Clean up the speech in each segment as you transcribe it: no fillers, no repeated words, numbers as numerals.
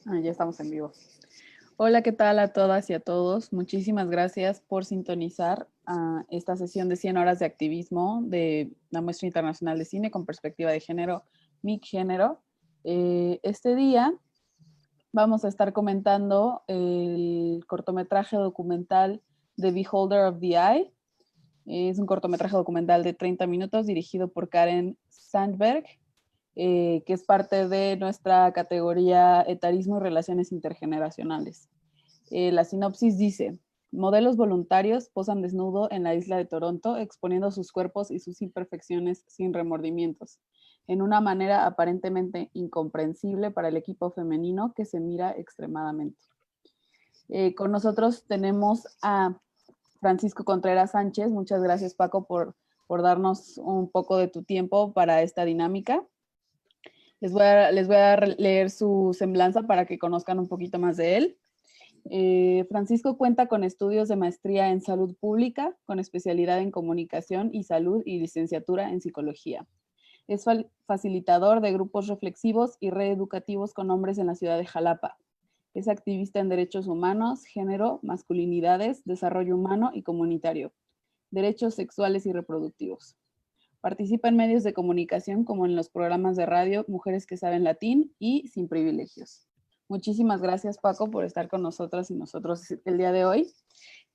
Ya estamos en vivo. Hola, ¿qué tal a todas y a todos? Muchísimas gracias por sintonizar a esta sesión de 100 horas de activismo de la Muestra Internacional de Cine con Perspectiva de Género, MIC Género. Este día vamos a estar comentando el cortometraje documental The Beholder of the Eye. Es un cortometraje documental de 30 minutos dirigido por Karen Sandberg, que es parte de nuestra categoría Etarismo y Relaciones Intergeneracionales. La sinopsis dice: modelos voluntarios posan desnudo en la isla de Toronto, exponiendo sus cuerpos y sus imperfecciones sin remordimientos, en una manera aparentemente incomprensible para el equipo femenino que se mira extremadamente. Con nosotros tenemos a Francisco Contreras Sánchez. Muchas gracias, Paco, por darnos un poco de tu tiempo para esta dinámica. Les voy a leer su semblanza para que conozcan un poquito más de él. Francisco cuenta con estudios de maestría en salud pública, con especialidad en comunicación y salud y licenciatura en psicología. Es facilitador de grupos reflexivos y reeducativos con hombres en la ciudad de Jalapa. Es activista en derechos humanos, género, masculinidades, desarrollo humano y comunitario, derechos sexuales y reproductivos. Participa en medios de comunicación como en los programas de radio Mujeres que Saben Latín y Sin Privilegios. Muchísimas gracias, Paco, por estar con nosotras y nosotros el día de hoy.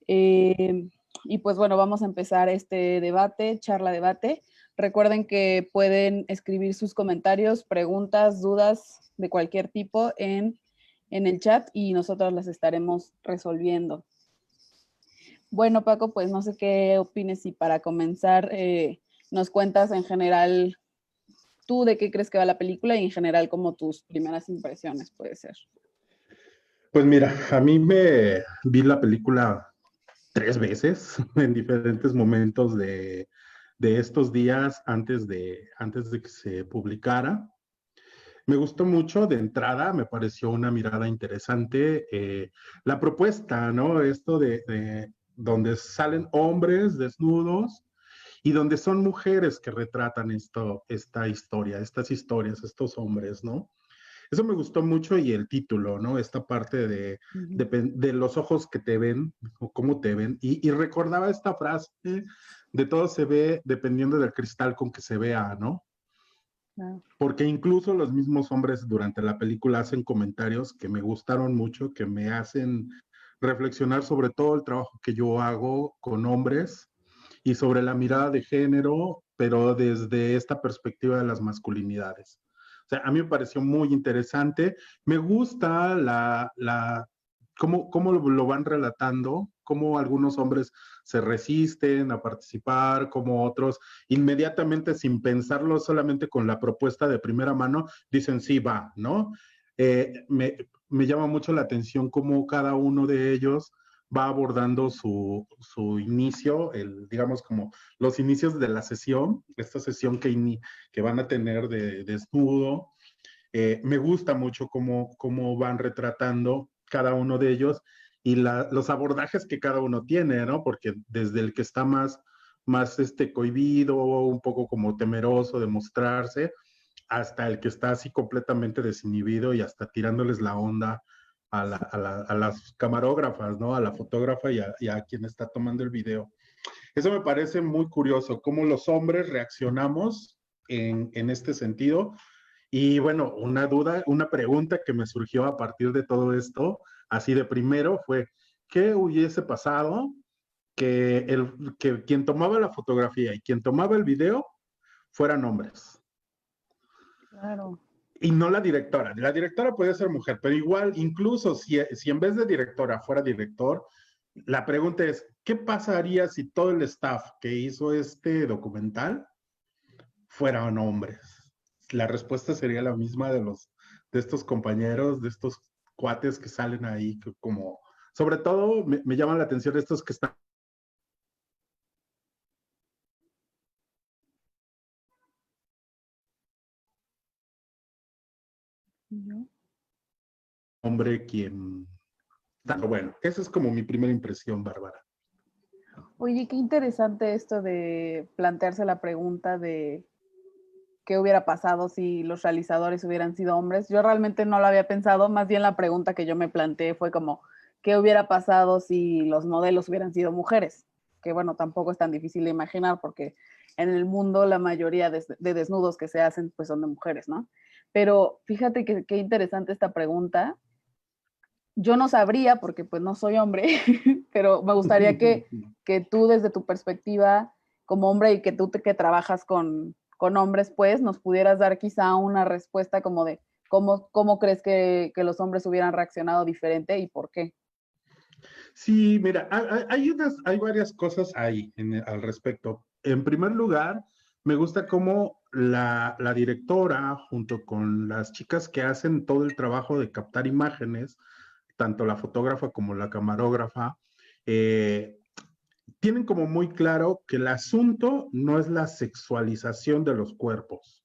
Y pues bueno, vamos a empezar este debate, charla-debate. Recuerden que pueden escribir sus comentarios, preguntas, dudas de cualquier tipo en el chat y nosotros las estaremos resolviendo. Bueno, Paco, pues no sé qué opines y para comenzar nos cuentas en general tú de qué crees que va la película y en general como tus primeras impresiones puede ser. Pues mira, a mí me vi la película 3 veces en diferentes momentos de estos días antes de que se publicara. Me gustó mucho de entrada, me pareció una mirada interesante. La propuesta, ¿no? Esto de donde salen hombres desnudos y donde son mujeres que retratan esta historia, estas historias, estos hombres, ¿no? Eso me gustó mucho y el título, ¿no? Esta parte de los ojos que te ven, o cómo te ven. Y recordaba esta frase de todo se ve dependiendo del cristal con que se vea, ¿no? Claro. Porque incluso los mismos hombres durante la película hacen comentarios que me gustaron mucho, que me hacen reflexionar sobre todo el trabajo que yo hago con hombres y sobre la mirada de género, pero desde esta perspectiva de las masculinidades. O sea, a mí me pareció muy interesante. Me gusta cómo lo van relatando, cómo algunos hombres se resisten a participar, como otros inmediatamente sin pensarlo, solamente con la propuesta de primera mano, dicen sí, va, ¿no? Me llama mucho la atención cómo cada uno de ellos va abordando su inicio, digamos como los inicios de la sesión, esta sesión que van a tener de desnudo. Me gusta mucho cómo van retratando cada uno de ellos y los abordajes que cada uno tiene, ¿no? Porque desde el que está más cohibido, un poco como temeroso de mostrarse, hasta el que está así completamente desinhibido y hasta tirándoles la onda a las camarógrafas, ¿no? A la fotógrafa y a quien está tomando el video. Eso me parece muy curioso, cómo los hombres reaccionamos en este sentido. Y bueno, una pregunta que me surgió a partir de todo esto, así de primero, fue, ¿qué hubiese pasado que quien tomaba la fotografía y quien tomaba el video fueran hombres? Claro. Y no la directora. La directora puede ser mujer, pero igual, incluso si en vez de directora fuera director, la pregunta es, ¿qué pasaría si todo el staff que hizo este documental fueran hombres? La respuesta sería la misma de estos compañeros, de estos cuates que salen ahí como, sobre todo me llaman la atención estos que están ¿Yo? hombre quien, bueno, esa es como mi primera impresión, Bárbara. Oye, qué interesante esto de plantearse la pregunta de qué hubiera pasado si los realizadores hubieran sido hombres. Yo realmente no lo había pensado, más bien la pregunta que yo me planteé fue como, ¿qué hubiera pasado si los modelos hubieran sido mujeres? Que bueno, tampoco es tan difícil de imaginar porque en el mundo la mayoría de desnudos que se hacen pues son de mujeres, ¿no? Pero fíjate que qué interesante esta pregunta. Yo no sabría porque pues no soy hombre, pero me gustaría que tú desde tu perspectiva como hombre y que tú que trabajas con hombres, pues nos pudieras dar quizá una respuesta como de cómo crees que los hombres hubieran reaccionado diferente y por qué. Sí, mira, hay varias cosas ahí al respecto. En primer lugar, me gusta cómo la directora, junto con las chicas que hacen todo el trabajo de captar imágenes, tanto la fotógrafa como la camarógrafa, eh, tienen como muy claro que el asunto no es la sexualización de los cuerpos.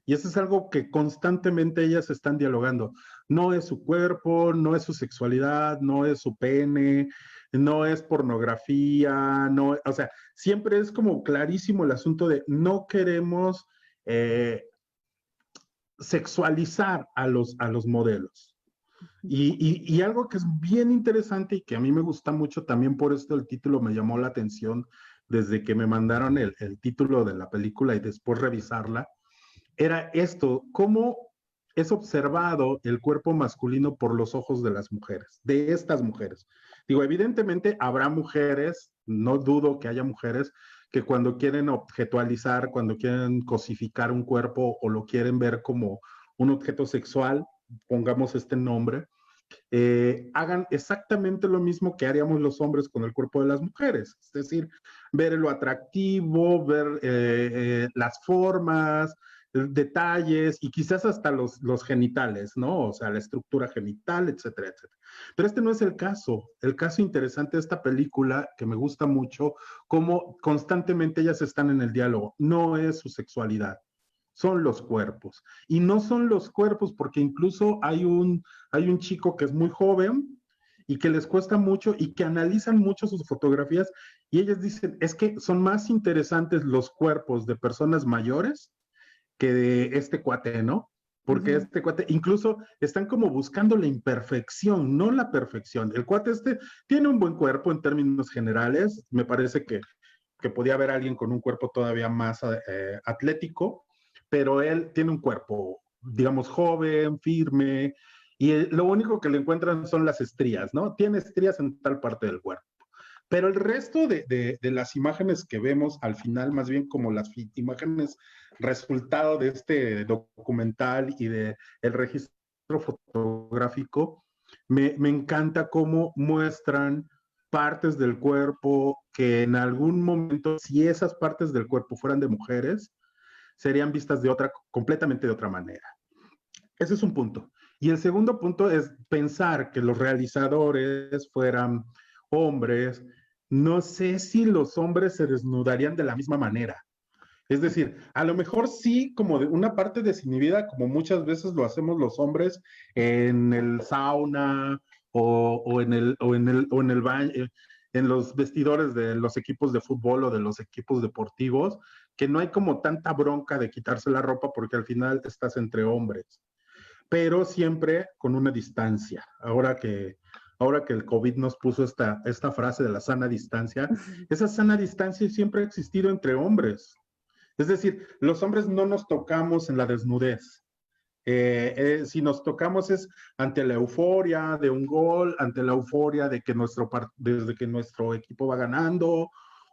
Y eso es algo que constantemente ellas están dialogando. No es su cuerpo, no es su sexualidad, no es su pene, no es pornografía, no, o sea, siempre es como clarísimo el asunto de no queremos sexualizar a los modelos. Y algo que es bien interesante y que a mí me gusta mucho, también por esto el título me llamó la atención desde que me mandaron el título de la película y después revisarla, era esto, cómo es observado el cuerpo masculino por los ojos de las mujeres, de estas mujeres. Digo, evidentemente habrá mujeres, no dudo que haya mujeres que cuando quieren objetualizar, cuando quieren cosificar un cuerpo o lo quieren ver como un objeto sexual, pongamos este nombre, hagan exactamente lo mismo que haríamos los hombres con el cuerpo de las mujeres, es decir, ver lo atractivo, ver las formas, detalles y quizás hasta los genitales, ¿no? O sea, la estructura genital, etcétera, etcétera. Pero este no es el caso. El caso interesante de esta película, que me gusta mucho, cómo constantemente ellas están en el diálogo, no es su sexualidad, son los cuerpos. Y no son los cuerpos porque incluso hay un chico que es muy joven y que les cuesta mucho y que analizan mucho sus fotografías y ellas dicen, es que son más interesantes los cuerpos de personas mayores que de este cuate, ¿no? Porque Ujú. este cuate, incluso están como buscando la imperfección, no la perfección. El cuate este tiene un buen cuerpo en términos generales, me parece que podía haber alguien con un cuerpo todavía más atlético, pero él tiene un cuerpo, digamos, joven, firme, y lo único que le encuentran son las estrías, ¿no? Tiene estrías en tal parte del cuerpo. Pero el resto de las imágenes que vemos al final, más bien como las imágenes resultado de este documental y de el registro fotográfico, me encanta cómo muestran partes del cuerpo que en algún momento, si esas partes del cuerpo fueran de mujeres, serían vistas de otra, completamente de otra manera. Ese es un punto. Y el segundo punto es pensar que los realizadores fueran hombres. No sé si los hombres se desnudarían de la misma manera. Es decir, a lo mejor sí, como de una parte desinhibida, como muchas veces lo hacemos los hombres en el sauna o en el baño, en los vestidores de los equipos de fútbol o de los equipos deportivos, que no hay como tanta bronca de quitarse la ropa porque al final estás entre hombres, pero siempre con una distancia. Ahora que el COVID nos puso esta frase de la sana distancia, esa sana distancia siempre ha existido entre hombres. Es decir, los hombres no nos tocamos en la desnudez. Si nos tocamos es ante la euforia de un gol, ante la euforia de que desde que nuestro equipo va ganando,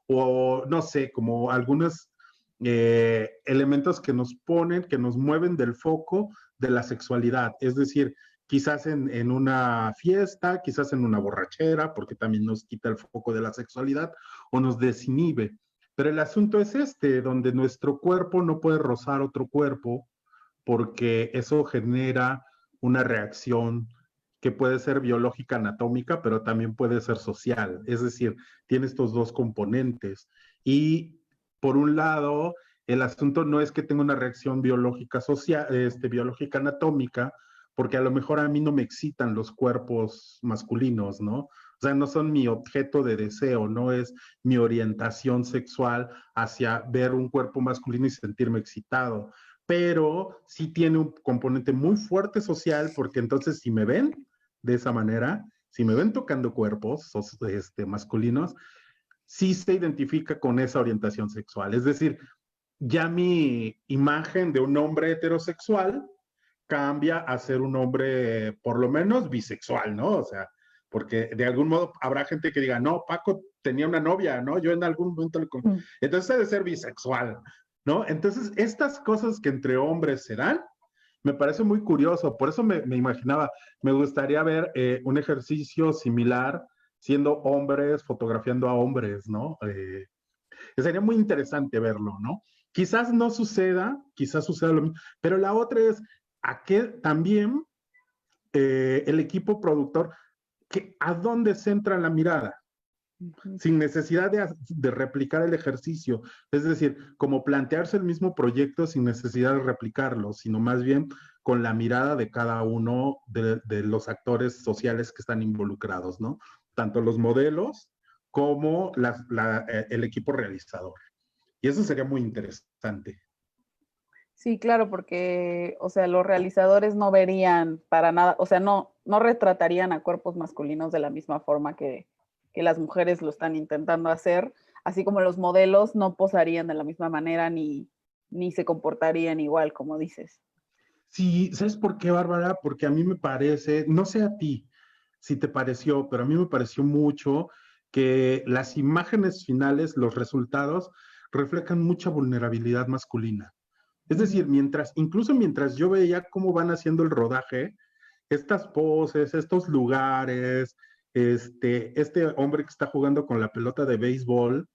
o no sé, como algunos elementos que nos ponen, que nos mueven del foco de la sexualidad. Es decir, quizás en una fiesta, quizás en una borrachera, porque también nos quita el foco de la sexualidad o nos desinhibe. Pero el asunto es este, donde nuestro cuerpo no puede rozar otro cuerpo porque eso genera una reacción que puede ser biológica anatómica, pero también puede ser social. Es decir, tiene estos dos componentes. Y por un lado, el asunto no es que tenga una reacción biológica social, biológica anatómica, porque a lo mejor a mí no me excitan los cuerpos masculinos, ¿no? O sea, no son mi objeto de deseo, no es mi orientación sexual hacia ver un cuerpo masculino y sentirme excitado, pero sí tiene un componente muy fuerte social, porque entonces si me ven de esa manera, si me ven tocando cuerpos masculinos, sí se identifica con esa orientación sexual. Es decir, ya mi imagen de un hombre heterosexual cambia a ser un hombre por lo menos bisexual, ¿no? O sea, porque de algún modo habrá gente que diga, no, Paco tenía una novia, ¿no? Yo en algún momento le... Entonces debe ser bisexual, ¿no? Entonces, estas cosas que entre hombres se dan, me parece muy curioso. Por eso me imaginaba, me gustaría ver un ejercicio similar siendo hombres, fotografiando a hombres, ¿no? Sería muy interesante verlo, ¿no? Quizás no suceda, quizás suceda lo mismo, pero la otra es a qué también el equipo productor, a dónde centra la mirada, sin necesidad de replicar el ejercicio, es decir, como plantearse el mismo proyecto sin necesidad de replicarlo, sino más bien con la mirada de cada uno de los actores sociales que están involucrados, ¿no? Tanto los modelos como el equipo realizador. Y eso sería muy interesante. Sí, claro, porque, o sea, los realizadores no verían para nada, o sea, no retratarían a cuerpos masculinos de la misma forma que las mujeres lo están intentando hacer, así como los modelos no posarían de la misma manera ni se comportarían igual, como dices. Sí, ¿sabes por qué, Bárbara? Porque a mí me parece, no sé a ti si te pareció, pero a mí me pareció mucho que las imágenes finales, los resultados, reflejan mucha vulnerabilidad masculina. Es decir, incluso mientras yo veía cómo van haciendo el rodaje, estas poses, estos lugares, este hombre que está jugando con la pelota de béisbol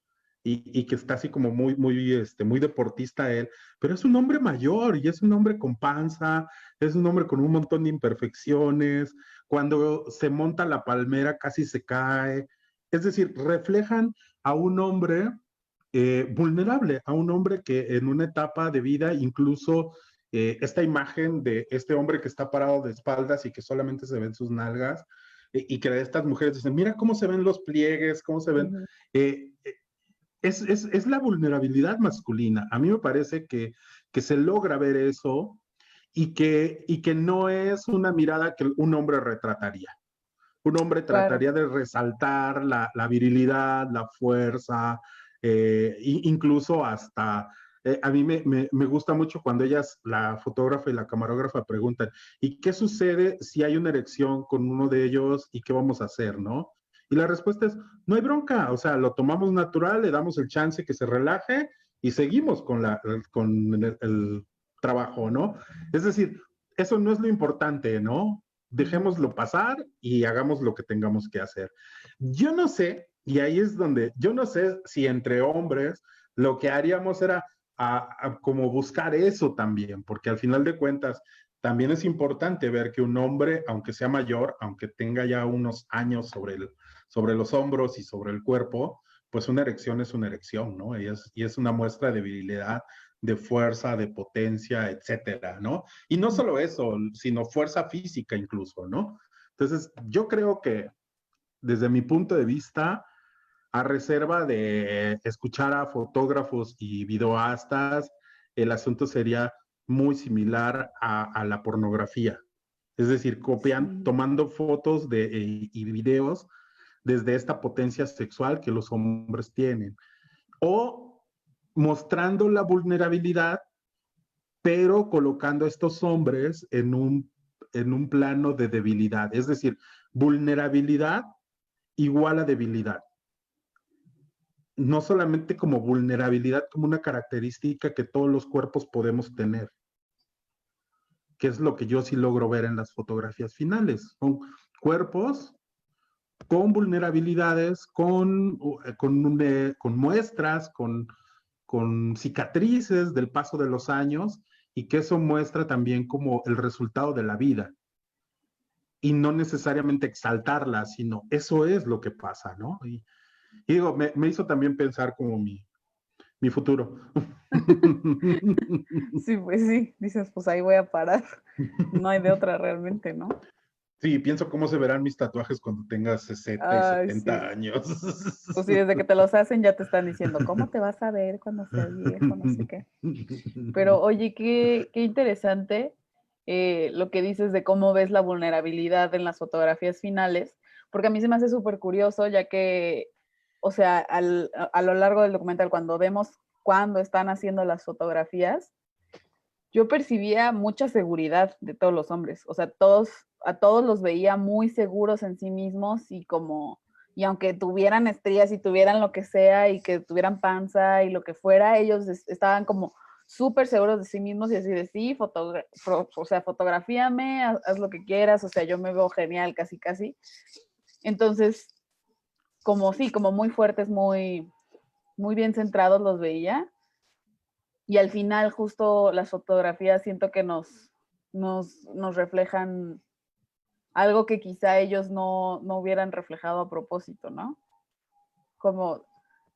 y que está así como muy deportista él, pero es un hombre mayor y es un hombre con panza, es un hombre con un montón de imperfecciones, cuando se monta la palmera casi se cae, es decir, reflejan a un hombre vulnerable, a un hombre que en una etapa de vida incluso esta imagen de este hombre que está parado de espaldas y que solamente se ven sus nalgas, y que estas mujeres dicen, mira cómo se ven los pliegues, cómo se ven. Eh, es la vulnerabilidad masculina. A mí me parece que se logra ver eso y que no es una mirada que un hombre retrataría. Un hombre Claro. trataría de resaltar la virilidad, la fuerza, incluso hasta, a mí me gusta mucho cuando ellas, la fotógrafa y la camarógrafa, preguntan, ¿y qué sucede si hay una erección con uno de ellos y qué vamos a hacer, no? Y la respuesta es, no hay bronca, o sea, lo tomamos natural, le damos el chance que se relaje y seguimos con el trabajo, ¿no? Es decir, eso no es lo importante, ¿no? Dejémoslo pasar y hagamos lo que tengamos que hacer. Yo no sé, y ahí es donde, yo no sé si entre hombres lo que haríamos era como buscar eso también, porque al final de cuentas también es importante ver que un hombre, aunque sea mayor, aunque tenga ya unos años sobre los hombros y sobre el cuerpo, pues una erección es una erección, ¿no? Y es una muestra de virilidad, de fuerza, de potencia, etcétera, ¿no? Y no solo eso, sino fuerza física incluso, ¿no? Entonces, yo creo que desde mi punto de vista, a reserva de escuchar a fotógrafos y videoastas, el asunto sería muy similar a la pornografía. Es decir, Sí. tomando fotos y videos desde esta potencia sexual que los hombres tienen. O mostrando la vulnerabilidad, pero colocando a estos hombres en un plano de debilidad. Es decir, vulnerabilidad igual a debilidad. No solamente como vulnerabilidad, como una característica que todos los cuerpos podemos tener, que es lo que yo sí logro ver en las fotografías finales. Son cuerpos con vulnerabilidades, con muestras, con cicatrices del paso de los años, y que eso muestra también como el resultado de la vida. Y no necesariamente exaltarla, sino eso es lo que pasa, ¿no? Y digo, me hizo también pensar como mi futuro. Sí, pues sí, dices, pues ahí voy a parar. No hay de otra realmente, ¿no? Sí, pienso cómo se verán mis tatuajes cuando tenga 60 y Ay, 70 sí. años. Pues sí, desde que te los hacen ya te están diciendo, ¿cómo te vas a ver cuando seas viejo? No sé qué. Pero oye, qué interesante lo que dices de cómo ves la vulnerabilidad en las fotografías finales, porque a mí se me hace súper curioso, ya que, o sea, a lo largo del documental, cuando vemos cuando están haciendo las fotografías, yo percibía mucha seguridad de todos los hombres, o sea, a todos los veía muy seguros en sí mismos y como, y aunque tuvieran estrías y tuvieran lo que sea y que tuvieran panza y lo que fuera, ellos estaban como súper seguros de sí mismos y así de sí, o sea, fotografíame, haz lo que quieras, o sea, yo me veo genial casi casi. Entonces, como sí, como muy fuertes, muy bien centrados los veía y al final justo las fotografías siento que nos reflejan algo que quizá ellos no hubieran reflejado a propósito, ¿no? Como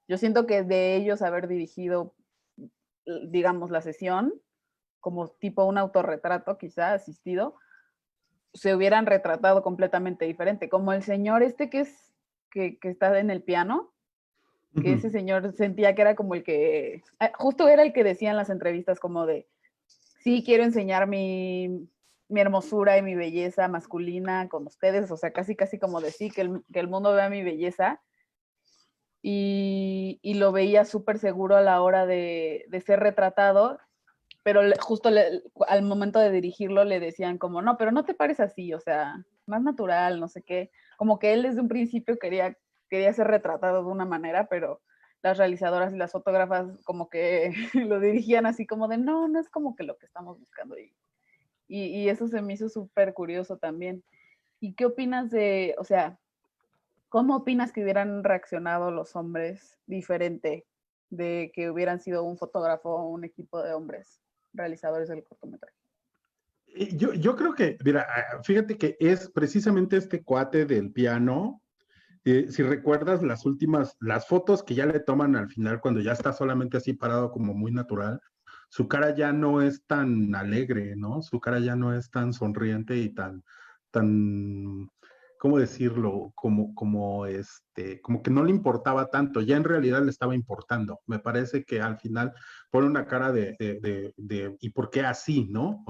yo siento que de ellos haber dirigido, digamos, la sesión, como tipo un autorretrato quizá asistido, se hubieran retratado completamente diferente, como el señor este que está en el piano, que ese señor sentía que era como el que, justo era el que decía en las entrevistas como de, sí, quiero enseñar mi hermosura y mi belleza masculina con ustedes, o sea, casi, casi como decir que el mundo vea mi belleza. Y lo veía súper seguro a la hora de ser retratado, pero justo al momento de dirigirlo le decían como, no, pero no te pares así, o sea, más natural, no sé qué. Como que él desde un principio quería ser retratado de una manera, pero las realizadoras y las fotógrafas como que lo dirigían así como de, no, no es como que lo que estamos buscando. Y eso se me hizo súper curioso también. ¿Y qué opinas de, o sea, cómo opinas que hubieran reaccionado los hombres diferente de que hubieran sido un fotógrafo o un equipo de hombres realizadores del cortometraje? Yo creo que, mira, fíjate que es precisamente este cuate del piano. Si recuerdas las fotos que ya le toman al final, cuando ya está solamente así parado como muy natural, su cara ya no es tan alegre, ¿no? Su cara ya no es tan sonriente y tan, ¿cómo decirlo? Como que no le importaba tanto, ya en realidad le estaba importando. Me parece que al final pone una cara ¿y por qué así, no?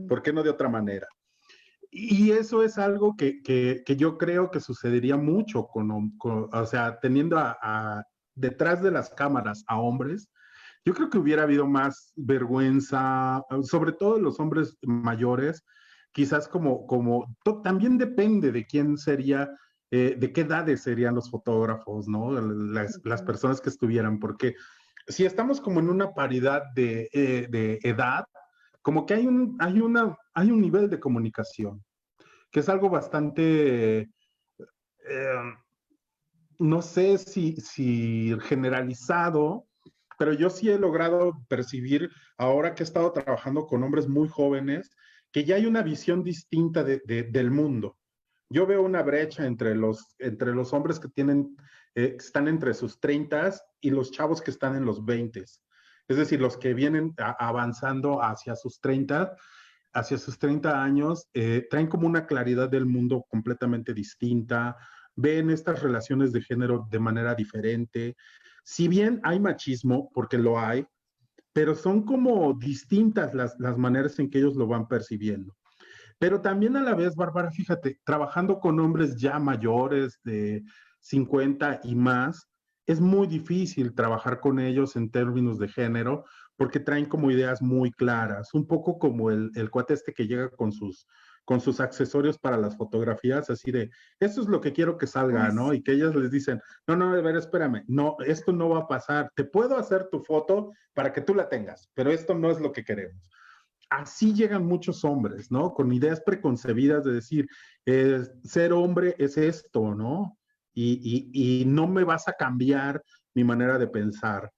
¿Por qué no de otra manera? Y eso es algo que yo creo que sucedería mucho o sea, teniendo detrás de las cámaras a hombres, yo creo que hubiera habido más vergüenza, sobre todo los hombres mayores, quizás también depende de quién sería, de qué edades serían los fotógrafos, ¿no? Las personas que estuvieran, porque si estamos como en una paridad de edad, como que hay un nivel de comunicación que es algo bastante, no sé si generalizado, pero yo sí he logrado percibir, ahora que he estado trabajando con hombres muy jóvenes, que ya hay una visión distinta del mundo. Yo veo una brecha entre los hombres que están entre sus 30 y los chavos que están en los 20. Es decir, los que vienen avanzando hacia sus 30 años, traen como una claridad del mundo completamente distinta, ven estas relaciones de género de manera diferente. Si bien hay machismo, porque lo hay, pero son como distintas las maneras en que ellos lo van percibiendo. Pero también a la vez, Bárbara, fíjate, trabajando con hombres ya mayores de 50 y más, es muy difícil trabajar con ellos en términos de género porque traen como ideas muy claras, un poco como el cuate este que llega con sus accesorios para las fotografías, así de, esto es lo que quiero que salga, ¿no? Y que ellas les dicen, no, no, a ver, espérame, no, esto no va a pasar, te puedo hacer tu foto para que tú la tengas, pero esto no es lo que queremos. Así llegan muchos hombres, ¿no? Con ideas preconcebidas de decir, ser hombre es esto, ¿no? Y no me vas a cambiar mi manera de pensar.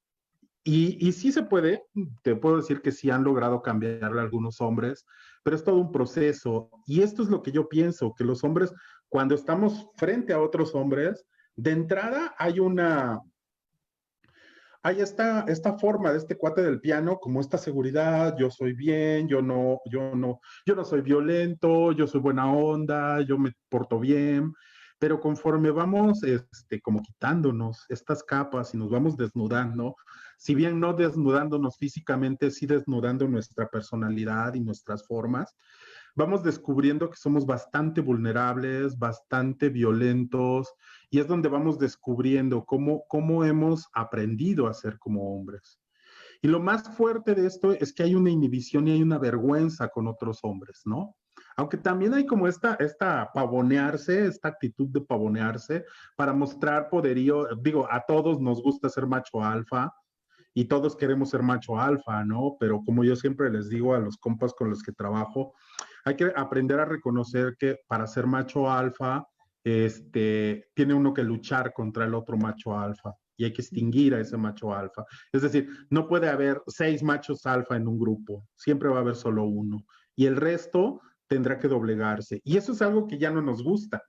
Y sí se puede, te puedo decir que sí han logrado cambiarle a algunos hombres, pero es todo un proceso. Y esto es lo que yo pienso, que los hombres, cuando estamos frente a otros hombres, de entrada hay esta forma de este cuate del piano, como esta seguridad, yo soy bien, yo no soy violento, yo soy buena onda, yo me porto bien, pero conforme vamos como quitándonos estas capas y nos vamos desnudando, si bien no desnudándonos físicamente, sí desnudando nuestra personalidad y nuestras formas, vamos descubriendo que somos bastante vulnerables, bastante violentos, y es donde vamos descubriendo cómo hemos aprendido a ser como hombres. Y lo más fuerte de esto es que hay una inhibición y hay una vergüenza con otros hombres, ¿no? Aunque también hay como esta pavonearse, esta actitud de pavonearse para mostrar poderío. Digo, a todos nos gusta ser macho alfa y todos queremos ser macho alfa, ¿no? Pero como yo siempre les digo a los compas con los que trabajo, hay que aprender a reconocer que para ser macho alfa, tiene uno que luchar contra el otro macho alfa y hay que extinguir a ese macho alfa. Es decir, no puede haber 6 machos alfa en un grupo, siempre va a haber solo uno y el resto tendrá que doblegarse. Y eso es algo que ya no nos gusta.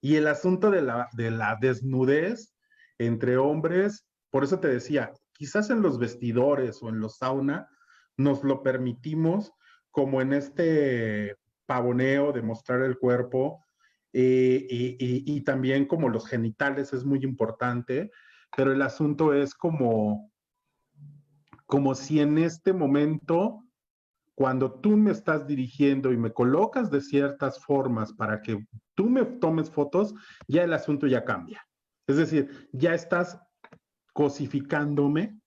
Y el asunto de la desnudez entre hombres, por eso te decía, quizás en los vestidores o en los sauna nos lo permitimos como en este pavoneo de mostrar el cuerpo y también como los genitales es muy importante, pero el asunto es como si en este momento cuando tú me estás dirigiendo y me colocas de ciertas formas para que tú me tomes fotos, ya el asunto ya cambia. Es decir, ya estás cosificándome,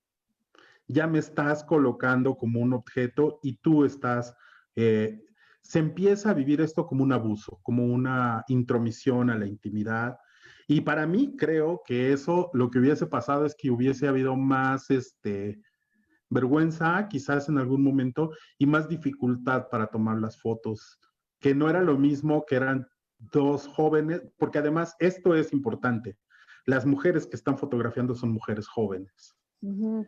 ya me estás colocando como un objeto y tú estás, se empieza a vivir esto como un abuso, como una intromisión a la intimidad. Y para mí creo que eso, lo que hubiese pasado es que hubiese habido más, vergüenza quizás en algún momento y más dificultad para tomar las fotos, que no era lo mismo que eran dos jóvenes, porque además esto es importante, las mujeres que están fotografiando son mujeres jóvenes. Uh-huh.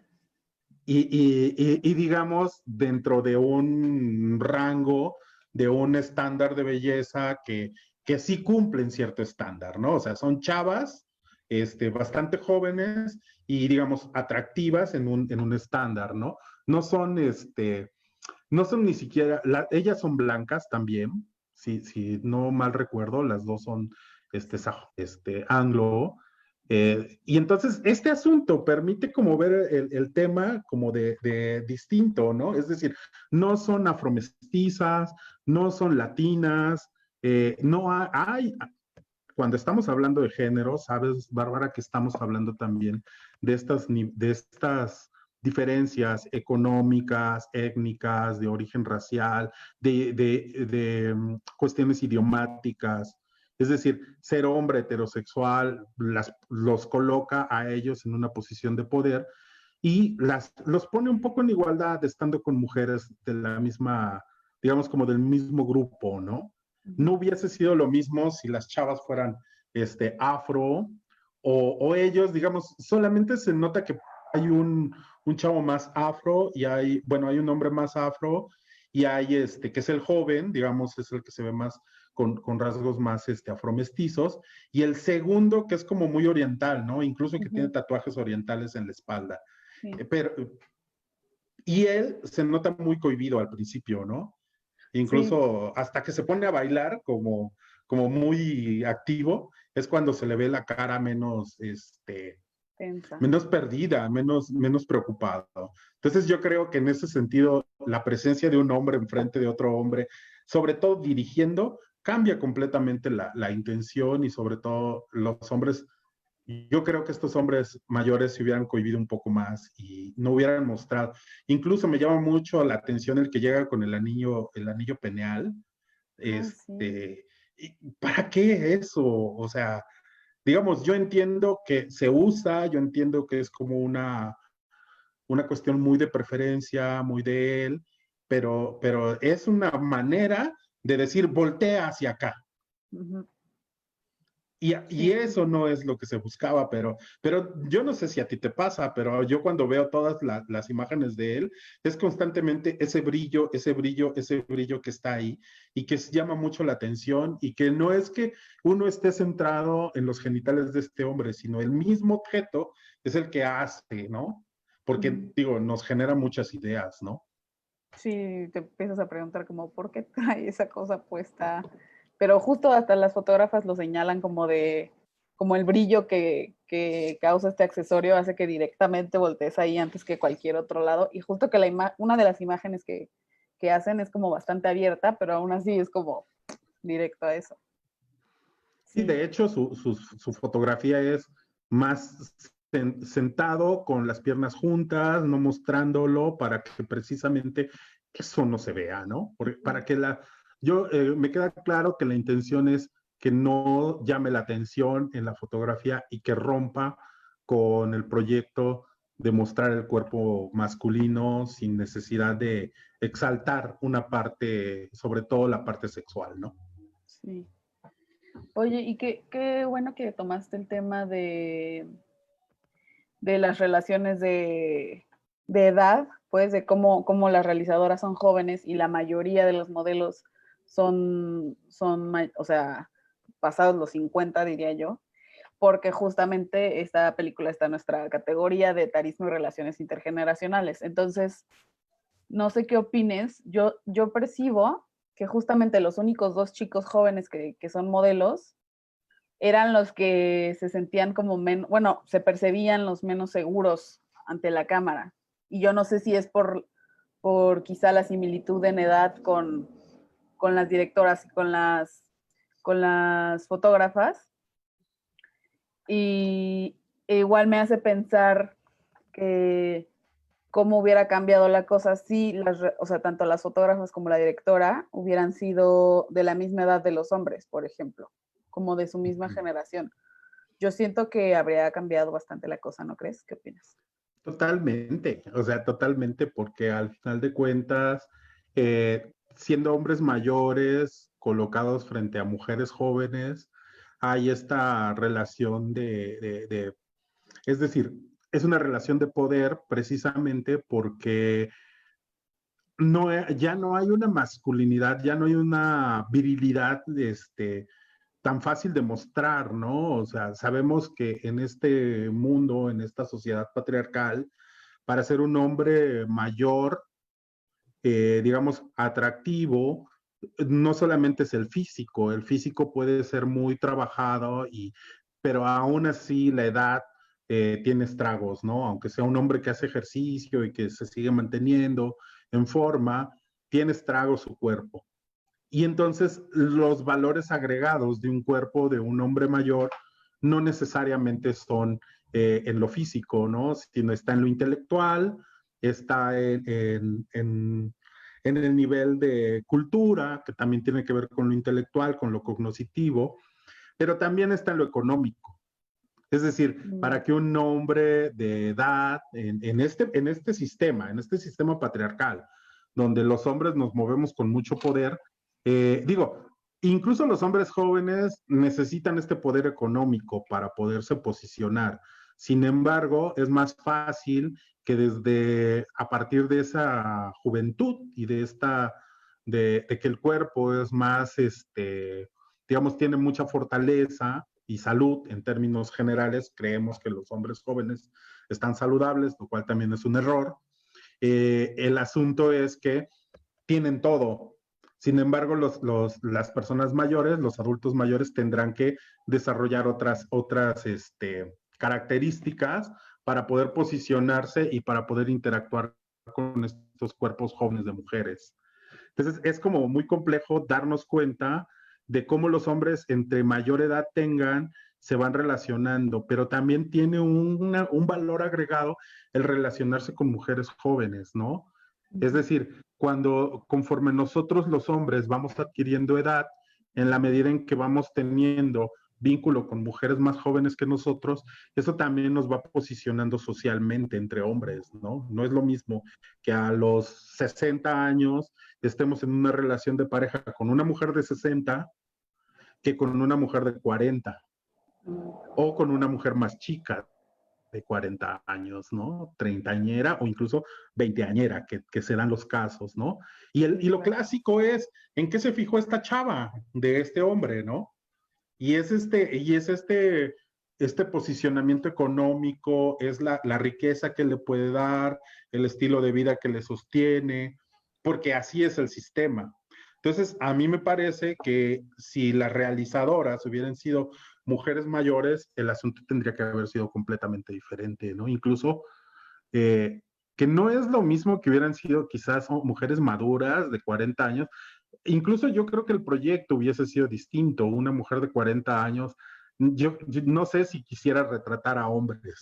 Y digamos, dentro de un rango, de un estándar de belleza que sí cumplen cierto estándar, ¿no? O sea, son chavas bastante jóvenes y, digamos, atractivas en un estándar, ¿no? No son, no son ni siquiera, ellas son blancas también, si no mal recuerdo, las dos son anglo, y entonces este asunto permite como ver el tema como de distinto, ¿no? Es decir, no son afromestizas, no son latinas, no hay, cuando estamos hablando de género, sabes, Bárbara, que estamos hablando también de estas diferencias económicas, étnicas, de origen racial, de cuestiones idiomáticas. Es decir, ser hombre heterosexual los coloca a ellos en una posición de poder y los pone un poco en igualdad estando con mujeres de la misma, digamos, como del mismo grupo, ¿no? No hubiese sido lo mismo si las chavas fueran afro o ellos, digamos, solamente se nota que hay un chavo más afro y hay un hombre más afro y hay que es el joven, digamos, es el que se ve más con rasgos más afromestizos, y el segundo que es como muy oriental, ¿no? Incluso que tiene tatuajes orientales en la espalda. Sí. Y él se nota muy cohibido al principio, ¿no? Incluso hasta que se pone a bailar como muy activo, es cuando se le ve la cara menos, menos perdida, menos preocupado. Entonces yo creo que en ese sentido, la presencia de un hombre enfrente de otro hombre, sobre todo dirigiendo, cambia completamente la intención y sobre todo los hombres. Yo creo que estos hombres mayores se hubieran cohibido un poco más y no hubieran mostrado. Incluso me llama mucho la atención el que llega con el anillo peneal. Sí. ¿Para qué eso? O sea, digamos, yo entiendo que se usa, yo entiendo que es como una cuestión muy de preferencia, muy de él, pero es una manera de decir, voltea hacia acá. Uh-huh. Y eso no es lo que se buscaba, pero yo no sé si a ti te pasa, pero yo cuando veo todas las imágenes de él, es constantemente ese brillo que está ahí y que llama mucho la atención y que no es que uno esté centrado en los genitales de este hombre, sino el mismo objeto es el que hace, ¿no? porque, digo, nos genera muchas ideas, ¿no? Sí, te empiezas a preguntar como, ¿por qué trae esa cosa puesta? Pero justo hasta las fotógrafas lo señalan como el brillo que causa este accesorio hace que directamente voltees ahí antes que cualquier otro lado. Y justo que una de las imágenes que hacen es como bastante abierta, pero aún así es como directo a eso. Sí, de hecho, su fotografía es más sentado con las piernas juntas, no mostrándolo para que precisamente eso no se vea, ¿no? Para que me queda claro que la intención es que no llame la atención en la fotografía y que rompa con el proyecto de mostrar el cuerpo masculino sin necesidad de exaltar una parte, sobre todo la parte sexual, ¿no? Sí. Oye, y qué bueno que tomaste el tema de las relaciones de edad, pues de cómo las realizadoras son jóvenes y la mayoría de los modelos o sea, pasados los 50, diría yo, porque justamente esta película está en nuestra categoría de etarismo y relaciones intergeneracionales. Entonces, no sé qué opines, yo percibo que justamente los únicos dos chicos jóvenes que son modelos eran los que se sentían como bueno, se percibían los menos seguros ante la cámara. Y yo no sé si es por quizá la similitud en edad con las directoras y con las fotógrafas. Y igual me hace pensar que cómo hubiera cambiado la cosa si o sea, tanto las fotógrafas como la directora hubieran sido de la misma edad de los hombres, por ejemplo, como de su misma generación. Yo siento que habría cambiado bastante la cosa, ¿no crees? ¿Qué opinas? Totalmente, o sea, totalmente, porque al final de cuentas, siendo hombres mayores colocados frente a mujeres jóvenes, hay esta relación es decir, es una relación de poder precisamente porque ya no hay una masculinidad, ya no hay una virilidad, tan fácil de mostrar, ¿no? O sea, sabemos que en este mundo, en esta sociedad patriarcal, para ser un hombre mayor, digamos, atractivo, no solamente es el físico puede ser muy trabajado, pero aún así la edad tiene estragos, ¿no? Aunque sea un hombre que hace ejercicio y que se sigue manteniendo en forma, tiene estragos su cuerpo. Y entonces los valores agregados de un cuerpo de un hombre mayor no necesariamente son en lo físico, ¿no? Sino está en lo intelectual, está en el nivel de cultura, que también tiene que ver con lo intelectual, con lo cognitivo, pero también está en lo económico. Es decir, para que un hombre de edad, en este sistema patriarcal, donde los hombres nos movemos con mucho poder, digo, incluso los hombres jóvenes necesitan este poder económico para poderse posicionar. Sin embargo, es más fácil que a partir de esa juventud y de que el cuerpo es más, digamos, tiene mucha fortaleza y salud en términos generales, creemos que los hombres jóvenes están saludables, lo cual también es un error. El asunto es que tienen todo. Sin embargo, las personas mayores, los adultos mayores, tendrán que desarrollar otras características para poder posicionarse y para poder interactuar con estos cuerpos jóvenes de mujeres. Entonces, es como muy complejo darnos cuenta de cómo los hombres entre mayor edad tengan, se van relacionando, pero también tiene un valor agregado el relacionarse con mujeres jóvenes, ¿no? Es decir, conforme nosotros los hombres vamos adquiriendo edad, en la medida en que vamos teniendo vínculo con mujeres más jóvenes que nosotros, eso también nos va posicionando socialmente entre hombres, ¿no? No es lo mismo que a los 60 años estemos en una relación de pareja con una mujer de 60 que con una mujer de 40 o con una mujer más chica de 40 años, ¿no? Treintañera o incluso veinteañera, que se dan los casos, ¿no? Y lo clásico es, ¿en qué se fijó esta chava de este hombre, ¿no? Y es este posicionamiento económico, es la riqueza que le puede dar, el estilo de vida que le sostiene, porque así es el sistema. Entonces, a mí me parece que si las realizadoras hubieran sido mujeres mayores, el asunto tendría que haber sido completamente diferente, ¿no? Incluso que no es lo mismo que hubieran sido quizás mujeres maduras de 40 años. Incluso yo creo que el proyecto hubiese sido distinto. Una mujer de 40 años, yo no sé si quisiera retratar a hombres,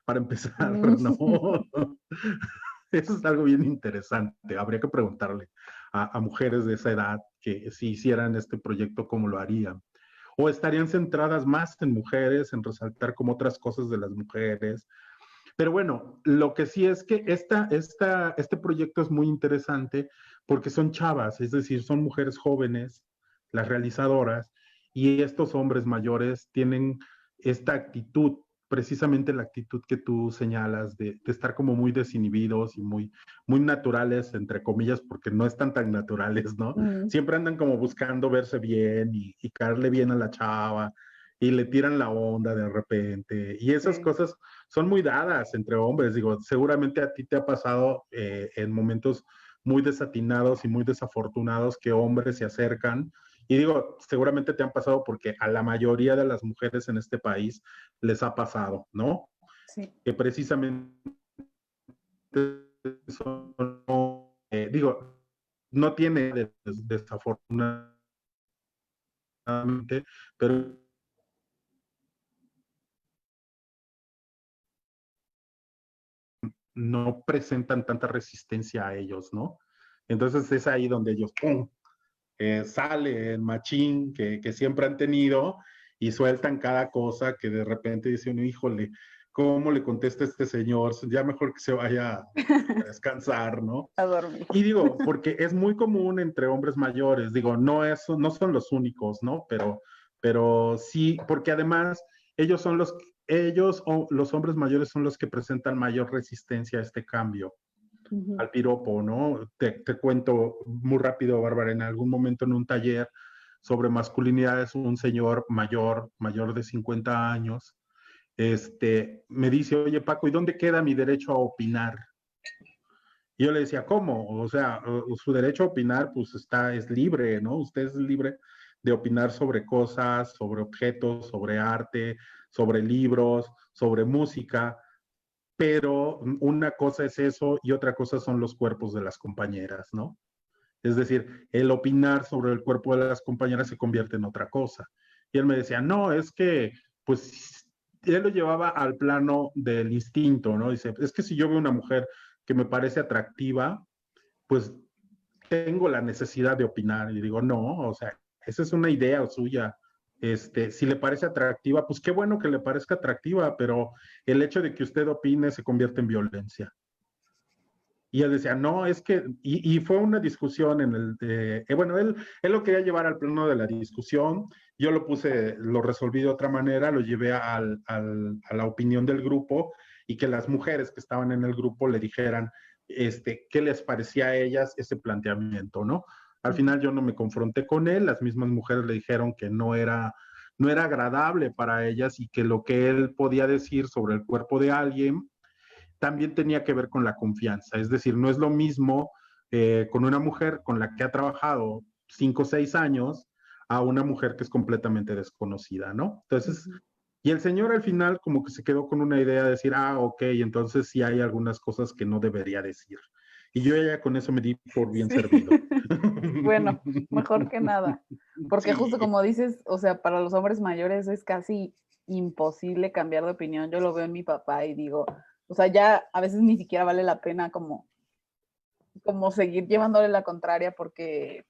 para empezar, ¿no? Eso es algo bien interesante. Habría que preguntarle a mujeres de esa edad que si hicieran este proyecto, ¿cómo lo harían? O estarían centradas más en mujeres, en resaltar como otras cosas de las mujeres. Pero bueno, lo que sí es que este proyecto es muy interesante porque son chavas, es decir, son mujeres jóvenes, las realizadoras, y estos hombres mayores tienen esta actitud, precisamente la actitud que tú señalas de estar como muy desinhibidos y muy naturales, entre comillas, porque no están tan naturales, ¿no? Mm, Siempre andan como buscando verse bien y caerle bien a la chava y le tiran la onda de repente. Y esas sí. cosas son muy dadas entre hombres. Digo, seguramente a ti te ha pasado en momentos muy desatinados y muy desafortunados que hombres se acercan. Y digo, seguramente te han pasado porque a la mayoría de las mujeres en este país les ha pasado, ¿no? Sí. Que precisamente eso no, digo, no tiene desafortunadamente, pero no presentan tanta resistencia a ellos, ¿no? Entonces es ahí donde ellos, ¡pum!, sale el machín que siempre han tenido y sueltan cada cosa que de repente dice uno, híjole, ¿cómo le contesta este señor? Ya mejor que se vaya a descansar, ¿no? A dormir. Y digo, porque es muy común entre hombres mayores, digo, no son los únicos, ¿no? Pero sí, porque además ellos o los hombres mayores son los que presentan mayor resistencia a este cambio, Ujú. al piropo, ¿no? Te cuento muy rápido, Bárbara, en algún momento en un taller sobre masculinidades, un señor mayor de 50 años, me dice, oye Paco, ¿y dónde queda mi derecho a opinar? Y yo le decía, ¿cómo? O sea, su derecho a opinar, pues es libre, ¿no? Usted es libre de opinar sobre cosas, sobre objetos, sobre arte, sobre libros, sobre música, pero una cosa es eso y otra cosa son los cuerpos de las compañeras, ¿no? Es decir, el opinar sobre el cuerpo de las compañeras se convierte en otra cosa. Y él me decía, no, es que, pues, él lo llevaba al plano del instinto, ¿no? Dice, es que si yo veo una mujer que me parece atractiva, pues tengo la necesidad de opinar. Y digo, no, o sea, esa es una idea suya. Si le parece atractiva, pues qué bueno que le parezca atractiva, pero el hecho de que usted opine se convierte en violencia. Y él decía, no, es que, y fue una discusión en bueno, él lo quería llevar al plano de la discusión, yo lo resolví de otra manera, lo llevé a la opinión del grupo y que las mujeres que estaban en el grupo le dijeran, qué les parecía a ellas ese planteamiento, ¿no? Al Ujú. final yo no me confronté con él, las mismas mujeres le dijeron que no era agradable para ellas y que lo que él podía decir sobre el cuerpo de alguien también tenía que ver con la confianza. Es decir, no es lo mismo con una mujer con la que ha trabajado 5 o 6 años a una mujer que es completamente desconocida, ¿no? Entonces, Ujú. y el señor al final como que se quedó con una idea de decir, ok, entonces sí hay algunas cosas que no debería decir. Y yo ya con eso me di por bien Sí. servido. Bueno, mejor que nada. Porque justo Sí, como dices, o sea, para los hombres mayores es casi imposible cambiar de opinión. Yo lo veo en mi papá y digo, o sea, ya a veces ni siquiera vale la pena como seguir llevándole la contraria porque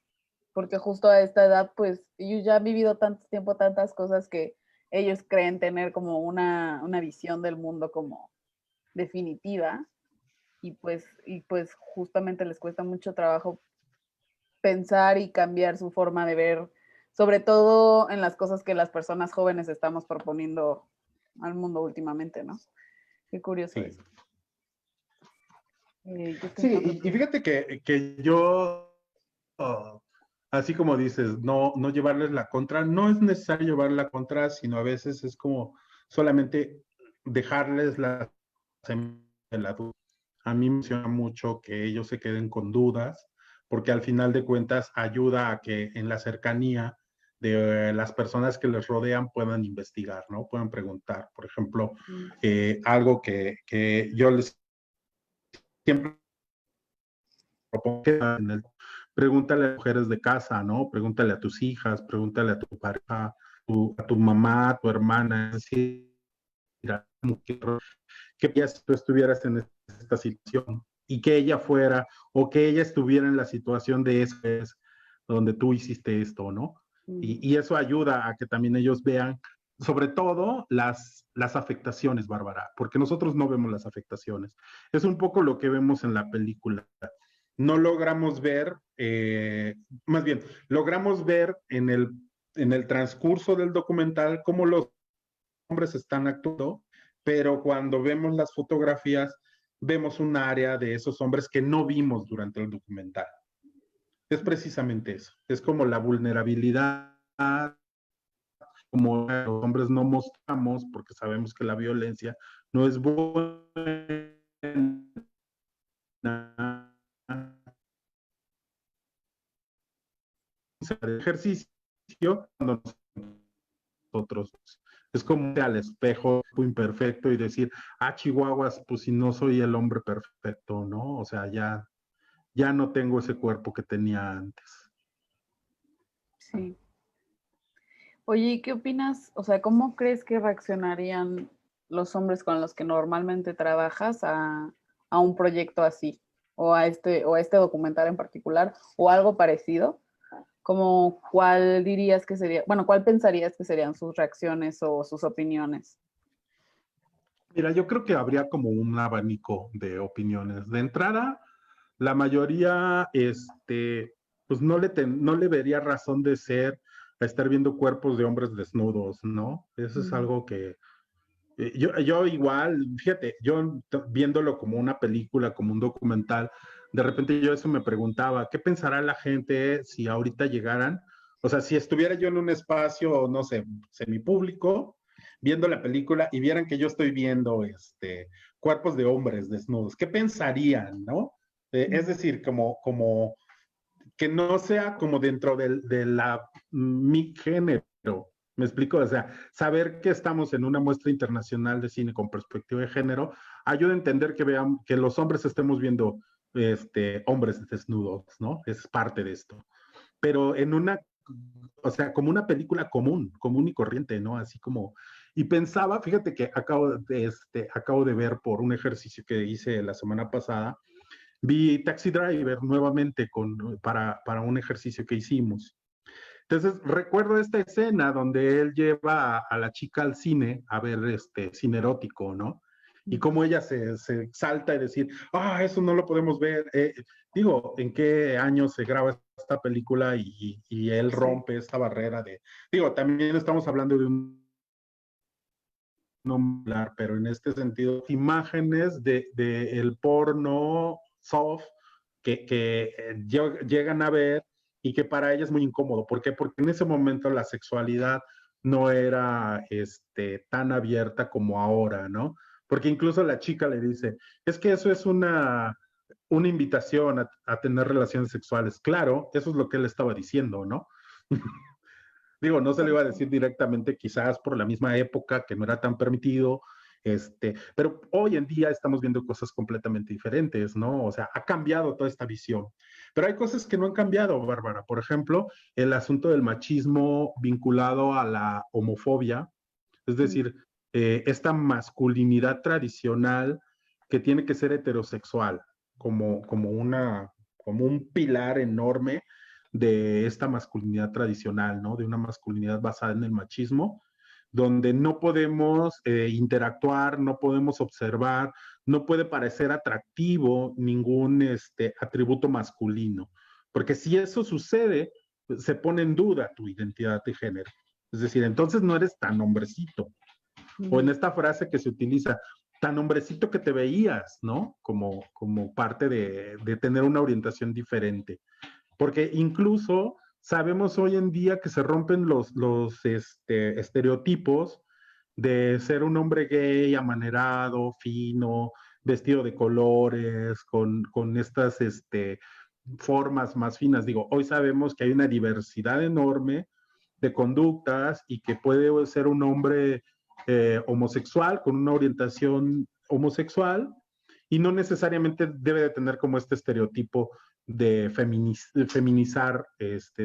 justo a esta edad, pues ellos ya han vivido tanto tiempo, tantas cosas que ellos creen tener como una visión del mundo como definitiva y pues justamente les cuesta mucho trabajo pensar y cambiar su forma de ver, sobre todo en las cosas que las personas jóvenes estamos proponiendo al mundo últimamente, ¿no? Qué curioso sí. eso. Yo pensando Sí, y que... fíjate que yo, oh, así como dices, no llevarles la contra, no es necesario llevar la contra, sino a veces es como solamente dejarles la duda. A mí me emociona mucho que ellos se queden con dudas, porque al final de cuentas ayuda a que en la cercanía de las personas que les rodean puedan investigar, ¿no? Puedan preguntar. Por ejemplo, algo que yo les siempre propongo en el pregúntale a mujeres de casa, ¿no? Pregúntale a tus hijas, pregúntale a tu pareja, a tu mamá, a tu hermana, es decir, ¿qué piensas si tú estuvieras en esta situación? Y que ella fuera, o que ella estuviera en la situación de eso, donde tú hiciste esto, ¿no? Y eso ayuda a que también ellos vean, sobre todo, las afectaciones, Bárbara, porque nosotros no vemos las afectaciones. Es un poco lo que vemos en la película. No logramos ver, más bien, logramos ver en el transcurso del documental cómo los hombres están actuando, pero cuando vemos las fotografías, vemos un área de esos hombres que no vimos durante el documental. Es precisamente eso, es como la vulnerabilidad, como los hombres no mostramos, porque sabemos que la violencia no es buena. El ejercicio cuando nosotros es como al espejo imperfecto y decir, ah, chihuahuas, pues si no soy el hombre perfecto, ¿no? O sea, ya no tengo ese cuerpo que tenía antes. Sí. Oye, ¿y qué opinas? O sea, ¿cómo crees que reaccionarían los hombres con los que normalmente trabajas a un proyecto así? O a este documental en particular, o algo parecido. Como cuál dirías que sería, bueno, cuál pensarías que serían sus reacciones o sus opiniones. Mira, yo creo que habría como un abanico de opiniones. De entrada, la mayoría, pues no le vería razón de ser a estar viendo cuerpos de hombres desnudos, ¿no? Eso es algo que yo igual, fíjate, yo viéndolo como una película, como un documental, de repente yo eso me preguntaba, ¿qué pensará la gente si ahorita llegaran? O sea, si estuviera yo en un espacio, no sé, semipúblico, viendo la película y vieran que yo estoy viendo cuerpos de hombres desnudos, ¿qué pensarían, no? Es decir, como que no sea como dentro de la mi género. ¿Me explico? O sea, saber que estamos en una muestra internacional de cine con perspectiva de género ayuda a entender que vean que los hombres estemos viendo hombres desnudos, ¿no? Es parte de esto. Pero en una, o sea, como una película común y corriente, ¿no? Así como, y pensaba, fíjate que acabo de ver por un ejercicio que hice la semana pasada, vi Taxi Driver nuevamente para un ejercicio que hicimos. Entonces, recuerdo esta escena donde él lleva a la chica al cine a ver cine erótico, ¿no? Y cómo ella se salta y decir, ah, eso no lo podemos ver. Digo, ¿en qué año se graba esta película y él rompe esta barrera de... Digo, también estamos hablando de un nombrar, pero en este sentido, imágenes de el porno soft que llegan a ver y que para ella es muy incómodo. ¿Por qué? Porque en ese momento la sexualidad no era tan abierta como ahora, ¿no? Porque incluso la chica le dice, es que eso es una invitación a tener relaciones sexuales. Claro, eso es lo que él estaba diciendo, ¿no? Digo, no se le iba a decir directamente, quizás por la misma época que no era tan permitido, pero hoy en día estamos viendo cosas completamente diferentes, ¿no? O sea, ha cambiado toda esta visión. Pero hay cosas que no han cambiado, Bárbara. Por ejemplo, el asunto del machismo vinculado a la homofobia, es decir, esta masculinidad tradicional que tiene que ser heterosexual, como un pilar enorme de esta masculinidad tradicional, ¿no? De una masculinidad basada en el machismo, donde no podemos interactuar, no podemos observar, no puede parecer atractivo ningún atributo masculino, porque si eso sucede, se pone en duda tu identidad de género. Es decir, entonces no eres tan hombrecito. O en esta frase que se utiliza, tan hombrecito que te veías, ¿no? Como parte de tener una orientación diferente. Porque incluso sabemos hoy en día que se rompen los estereotipos de ser un hombre gay, amanerado, fino, vestido de colores, con estas formas más finas. Digo, hoy sabemos que hay una diversidad enorme de conductas y que puede ser un hombre homosexual con una orientación homosexual y no necesariamente debe de tener como este estereotipo de feminizar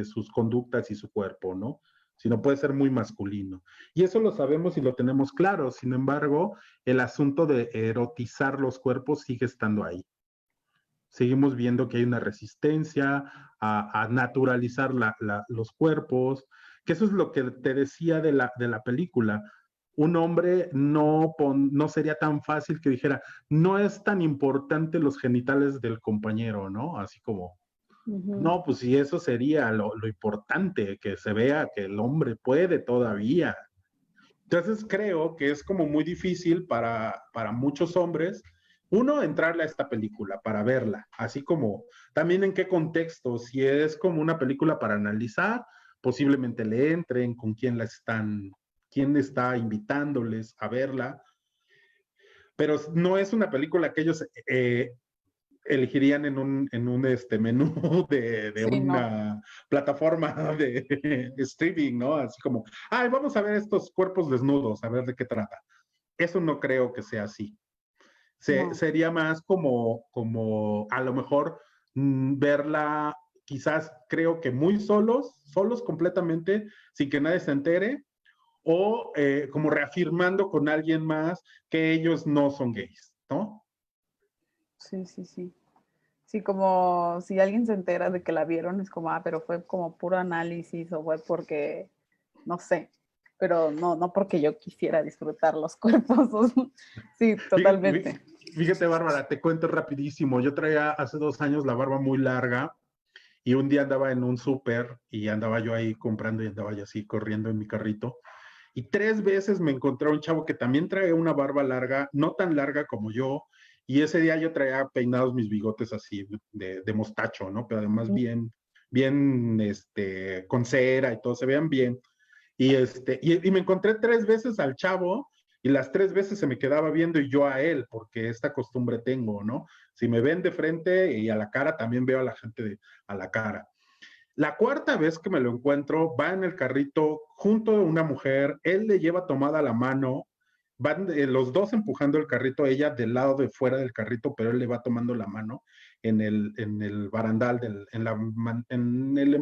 sus conductas y su cuerpo, ¿no? Sino puede ser muy masculino. Y eso lo sabemos y lo tenemos claro. Sin embargo, el asunto de erotizar los cuerpos sigue estando ahí. Seguimos viendo que hay una resistencia a naturalizar los cuerpos, que eso es lo que te decía de la película. Un hombre no sería tan fácil que dijera, no es tan importante los genitales del compañero, ¿no? Así como, no, pues sí, eso sería lo importante, que se vea que el hombre puede todavía. Entonces creo que es como muy difícil para muchos hombres, uno, entrarle a esta película para verla, así como también en qué contexto, si es como una película para analizar, posiblemente le entren, con quién la están, quién está invitándoles a verla, pero no es una película que ellos elegirían en un menú de Sí, no. una plataforma de streaming, ¿no? Así como, ay, vamos a ver estos cuerpos desnudos, a ver de qué trata. Eso no creo que sea así. No. Sería más como a lo mejor verla, quizás creo que muy solos completamente, sin que nadie se entere, o como reafirmando con alguien más que ellos no son gays, ¿no? Sí, sí, sí. Sí, como si alguien se entera de que la vieron, es como, pero fue como puro análisis o fue porque, no sé, pero no, no porque yo quisiera disfrutar los cuerpos. Sí, totalmente. Fíjate, Bárbara, te cuento rapidísimo. Yo traía hace 2 años la barba muy larga y un día andaba en un súper y andaba yo ahí comprando y andaba yo así corriendo en mi carrito. Y 3 veces me encontré un chavo que también traía una barba larga, no tan larga como yo, y ese día yo traía peinados mis bigotes así de mostacho, ¿no? Pero además bien, con cera y todo, se vean bien. Y me encontré 3 veces al chavo y las 3 veces se me quedaba viendo y yo a él, porque esta costumbre tengo, ¿no? Si me ven de frente y a la cara, también veo a la gente a la cara. La cuarta vez que me lo encuentro, va en el carrito junto a una mujer, él le lleva tomada la mano, van los dos empujando el carrito, ella del lado de fuera del carrito, pero él le va tomando la mano en el barandal,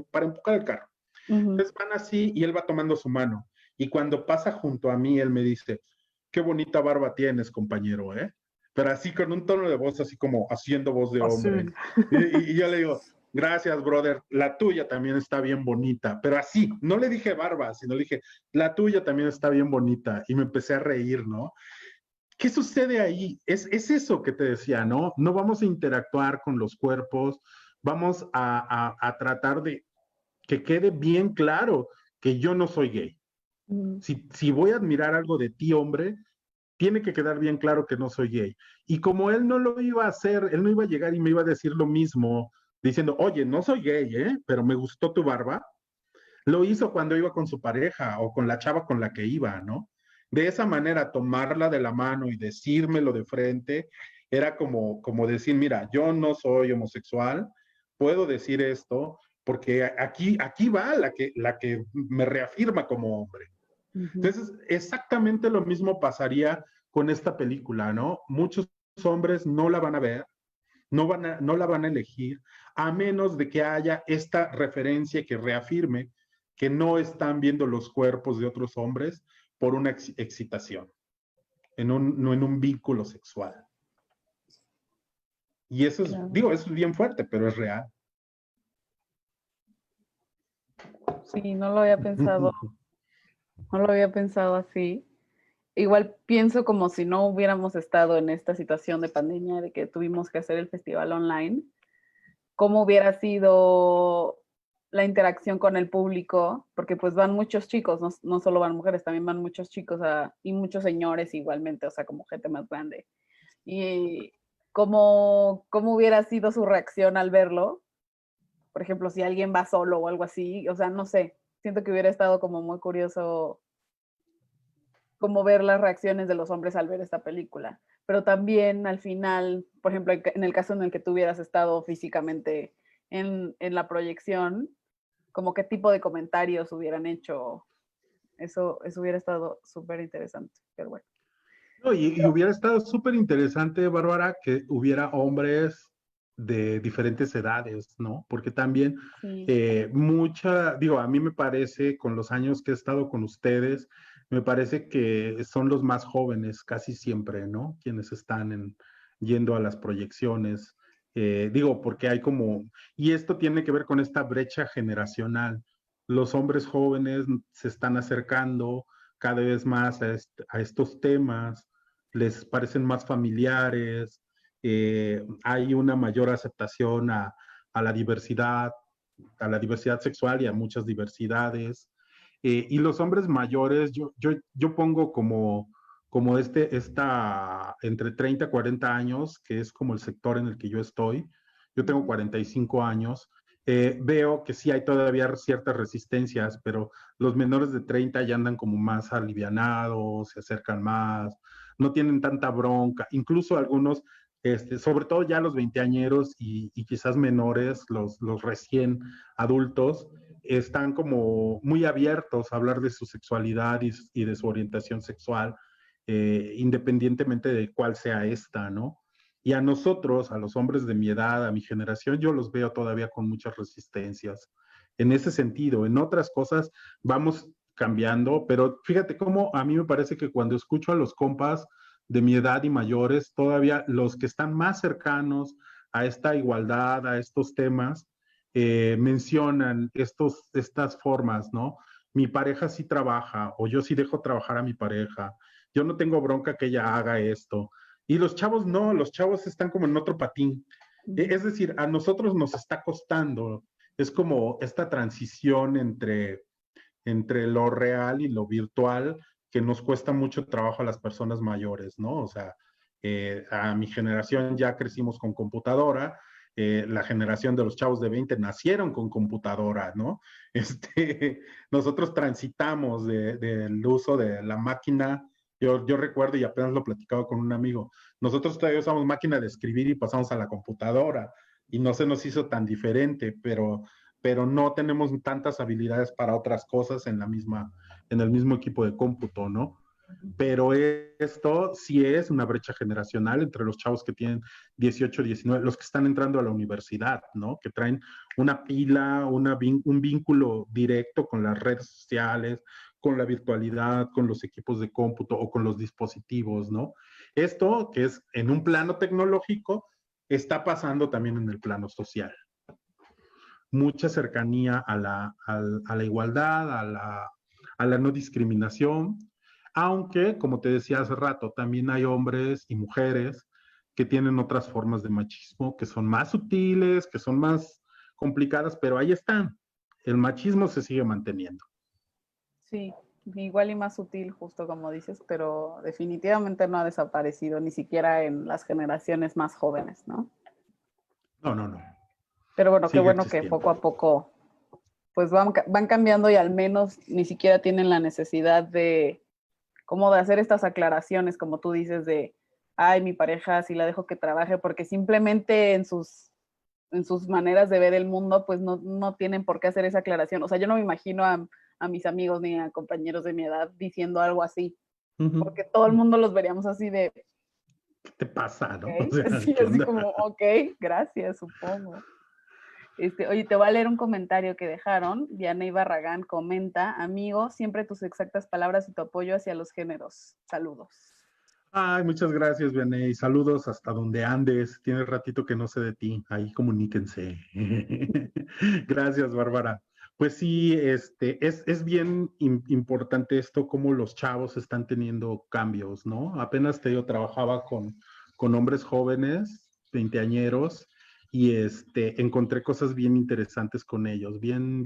para empujar el carro. Entonces van así y él va tomando su mano. Y cuando pasa junto a mí, él me dice, qué bonita barba tienes, compañero, ¿eh? Pero así con un tono de voz, así como haciendo voz de hombre. Azul. Y yo le digo, gracias, brother, la tuya también está bien bonita. Pero así, no le dije barba, sino le dije, la tuya también está bien bonita. Y me empecé a reír, ¿no? ¿Qué sucede ahí? Es eso que te decía, ¿no? No vamos a interactuar con los cuerpos, vamos a tratar de que quede bien claro que yo no soy gay. Si voy a admirar algo de ti, hombre, tiene que quedar bien claro que no soy gay. Y como él no lo iba a hacer, él no iba a llegar y me iba a decir lo mismo, diciendo, oye, no soy gay, ¿eh? Pero me gustó tu barba. Lo hizo cuando iba con su pareja o con la chava con la que iba, ¿no? De esa manera, tomarla de la mano y decírmelo de frente, era como decir, mira, yo no soy homosexual, puedo decir esto, porque aquí va la que me reafirma como hombre. Entonces, exactamente lo mismo pasaría con esta película, ¿no? Muchos hombres no la van a ver, no la van a elegir, a menos de que haya esta referencia que reafirme que no están viendo los cuerpos de otros hombres por una excitación, no en un vínculo sexual. Y eso es, Claro. digo, eso es bien fuerte, pero es real. Sí, no lo había pensado, no lo había pensado así. Igual pienso como si no hubiéramos estado en esta situación de pandemia, de que tuvimos que hacer el festival online, cómo hubiera sido la interacción con el público, porque pues van muchos chicos, no, no solo van mujeres, también van muchos chicos y muchos señores igualmente, o sea, como gente más grande. Y cómo hubiera sido su reacción al verlo, por ejemplo, si alguien va solo o algo así, o sea, no sé, siento que hubiera estado como muy curioso como ver las reacciones de los hombres al ver esta película. Pero también al final, por ejemplo, en el caso en el que tú hubieras estado físicamente en la proyección, como qué tipo de comentarios hubieran hecho, eso hubiera estado súper interesante, pero bueno. No, y hubiera estado súper interesante, Bárbara, que hubiera hombres de diferentes edades, ¿no? Porque también Sí, digo, a mí me parece, con los años que he estado con ustedes, me parece que son los más jóvenes casi siempre, ¿no? Quienes están yendo a las proyecciones. Digo, porque hay como, y esto tiene que ver con esta brecha generacional. Los hombres jóvenes se están acercando cada vez más a estos temas, les parecen más familiares, hay una mayor aceptación a la diversidad sexual y a muchas diversidades. Y los hombres mayores, yo pongo como entre 30 y 40 años, que es como el sector en el que yo estoy. Yo tengo 45 años. Veo que sí hay todavía ciertas resistencias, pero los menores de 30 ya andan como más alivianados, se acercan más, no tienen tanta bronca. Incluso algunos, sobre todo ya los veinteañeros y quizás menores, los recién adultos, están como muy abiertos a hablar de su sexualidad y de su orientación sexual, independientemente de cuál sea esta, ¿no? Y a nosotros, a los hombres de mi edad, a mi generación, yo los veo todavía con muchas resistencias. En ese sentido, en otras cosas vamos cambiando, pero fíjate cómo a mí me parece que cuando escucho a los compas de mi edad y mayores, todavía los que están más cercanos a esta igualdad, a estos temas, mencionan estas formas, ¿no? Mi pareja sí trabaja o yo sí dejo trabajar a mi pareja, yo no tengo bronca que ella haga esto. Y los chavos no, los chavos están como en otro patín. Es decir, a nosotros nos está costando, es como esta transición entre lo real y lo virtual que nos cuesta mucho trabajo a las personas mayores, ¿no? O sea, a mi generación ya crecimos con computadora, la generación de los chavos de 20 nacieron con computadora, ¿no? Nosotros transitamos del uso de la máquina. Yo recuerdo y apenas lo platicaba con un amigo, nosotros todavía usamos máquina de escribir y pasamos a la computadora y no se nos hizo tan diferente, pero no tenemos tantas habilidades para otras cosas en el mismo equipo de cómputo, ¿no? Pero esto sí es una brecha generacional entre los chavos que tienen 18, 19, los que están entrando a la universidad, ¿no? Que traen una pila, un vínculo directo con las redes sociales, con la virtualidad, con los equipos de cómputo o con los dispositivos, ¿no? Esto, que es en un plano tecnológico, está pasando también en el plano social. Mucha cercanía a la igualdad, a la no discriminación, aunque, como te decía hace rato, también hay hombres y mujeres que tienen otras formas de machismo, que son más sutiles, que son más complicadas, pero ahí están. El machismo se sigue manteniendo. sí, igual y más sutil, justo como dices, pero definitivamente no ha desaparecido, ni siquiera en las generaciones más jóvenes, ¿no? No, no, no. Pero bueno, qué Sigue bueno que existiendo. poco a poco pues van cambiando y al menos ni siquiera tienen la necesidad de, como de hacer estas aclaraciones, como tú dices, de, ay, mi pareja sí la dejo que trabaje, porque simplemente en sus maneras de ver el mundo, pues no tienen por qué hacer esa aclaración. O sea, yo no me imagino a mis amigos ni a compañeros de mi edad diciendo algo así, Uh -huh. porque todo el mundo los veríamos así de, ¿Qué te pasa, ok, no? O sea, sí, ¿qué así onda? como, ok, gracias, supongo. Oye, te voy a leer un comentario que dejaron. Diana Barragán comenta, amigo, siempre tus exactas palabras y tu apoyo hacia los géneros. Saludos. Ay, muchas gracias, Vianney. Saludos hasta donde andes. Tiene ratito que no sé de ti. Ahí comuníquense. Gracias, Bárbara. Pues sí, es bien importante esto, cómo los chavos están teniendo cambios, ¿no? Apenas te digo, trabajaba con hombres jóvenes, veinteañeros, y encontré cosas bien interesantes con ellos. Bien